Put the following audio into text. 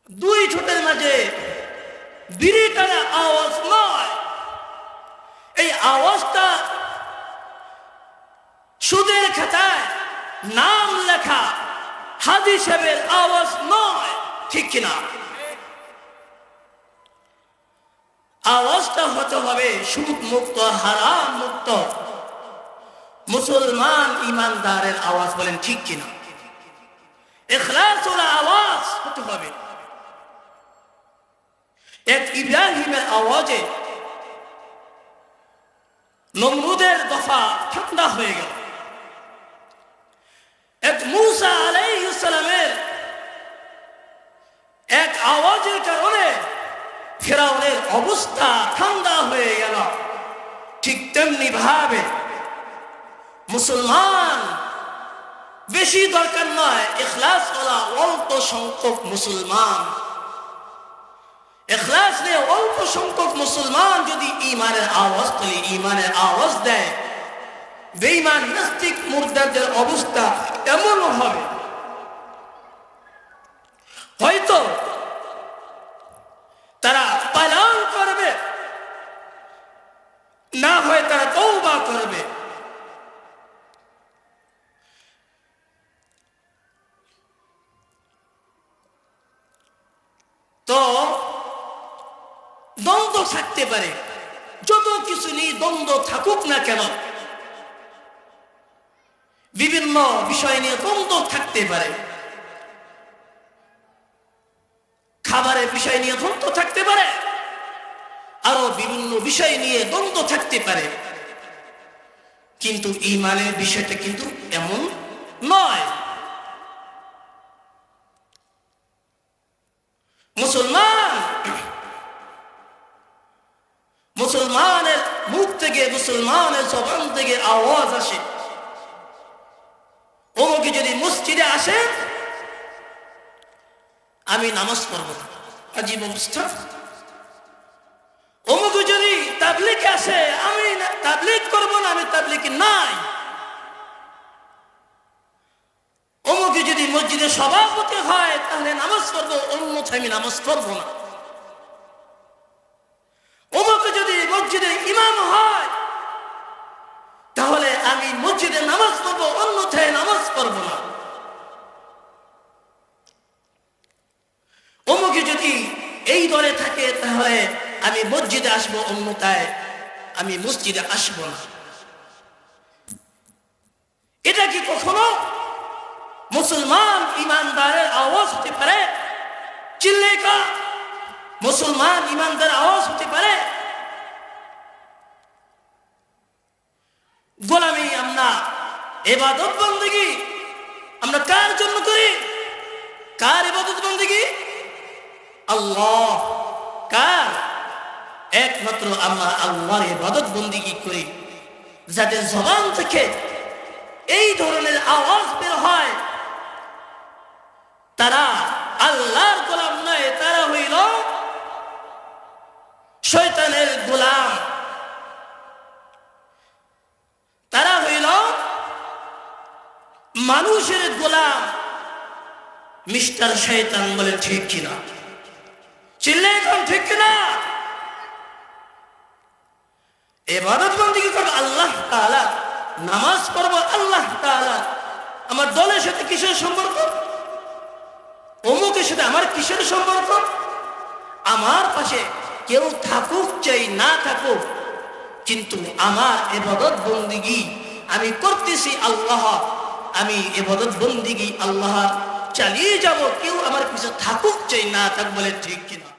দুই ঠোঁটের মাঝে বিড়ি টানা আওয়াজ নয়। এই আওয়াজটা সুদের খাতায় নাম লেখা হাজী সাহেবের আওয়াজ নয়, ঠিক কিনা? আওয়াজটা হতে হবে সুদ মুক্ত, হারাম মুক্ত, মুসলমান ইমানদারের আওয়াজ। বলেন ঠিক কিনা? ইখলাসুল আওয়াজ হতে হবে। এক ইব্রাহিমের আওয়াজে নমরুদের দফা ঠান্ডা হয়ে গেল। এক মূসা আলাইহিস সালামের এক আওয়াজের কারণে ফিরআউনের অবস্থা ঠান্ডা হয়ে গেল। ঠিক তেমনি ভাবে মুসলমান বেশি দরকার নয়, ইখলাস ওয়ালা অল্প সংখ্যক মুসলমান, ইখলাস নিয়ে অল্প সংখ্যক মুসলমান যদি ঈমানের আওয়াজ তোলে, ঈমানের আওয়াজ দেয়, বেঈমান নাস্তিক মুরতাদদের অবস্থা এমন হবে, হয়তো তারা পালন করবে, না হয় তারা তওবা করবে। তো দ্বন্দ্ব থাকতে পারে, যত কিছু নিয়ে দ্বন্দ্ব থাকুক না কেন, বিভিন্ন বিষয় নিয়ে দ্বন্দ্ব থাকতে পারে, খাবারের বিষয় নিয়ে দ্বন্দ্ব থাকতে পারে, আরো বিভিন্ন বিষয় নিয়ে দ্বন্দ্ব থাকতে পারে, কিন্তু ঈমানের বিষয়টা কিন্তু এমন নয়। মুসলমানের মুখ থেকে, মুসলমানের জবান থেকে আওয়াজ আসে, অমুকে যদি মসজিদে আসে আমি নামাজ পড়ব না, আজীব অবস্থা। অমুকে যদি তাবলীগ আসে আমি তাবলীগ করব না, আমি তাবলীগ নাই। অমুকে যদি মসজিদে সভাপতি হয় তাহলে নামাজ পড়ব, অন্যথায় আমি নামাজ পড়ব না। অমুকে যদি মসজিদে ইমাম হয় তাহলে আমি মসজিদে নামাজ পড়ব, অন্যথায় নামাজ পড়ব না। অমুকে যদি এই দলে থাকে তাহলে আমি মসজিদে আসবো, অন্যথায় আমি মসজিদে আসব না। এটা কি কখনো মুসলমান ইমানদারের আওয়াজ হতে পারে? চিল্লে কা মুসলমান ইমানদার আওয়াজ হতে পারে? গোলামি, আমরা ইবাদত বন্দেগী আমরা কার জন্য করি? কার ইবাদত বন্দেগী? আল্লাহ। কার? একমাত্র আমরা আল্লাহর ইবাদত বন্দেগী করি। যাদের জবান থেকে এই ধরনের আওয়াজ বের হয় তারা আল্লাহর গোলাম নয়, তারা হইল শয়তানের গোলাম, তারা হইল মানুষের গোলাম, মিস্টার শয়তান। বলে ঠিক কিনা? চিল্লে এখন ঠিক কিনা? ইবাদত বন্দেগী করব আল্লাহ তাআলা, নামাজ পড়ব আল্লাহ তাআলা। আমার দলের সাথে কিসের সম্পর্ক? অমুকের সাথে আমার কিসের সম্পর্ক? আমার পাশে কেউ থাকুক চাই না থাকুক, কিন্তু আমার ইবাদত বন্দেগী আমি করতেছি আল্লাহ, আমি ইবাদত বন্দেগী আল্লাহ চালিয়ে যাব, কেউ আমার পিছে থাকুক চাই না থাক। বলে ঠিক কিনা?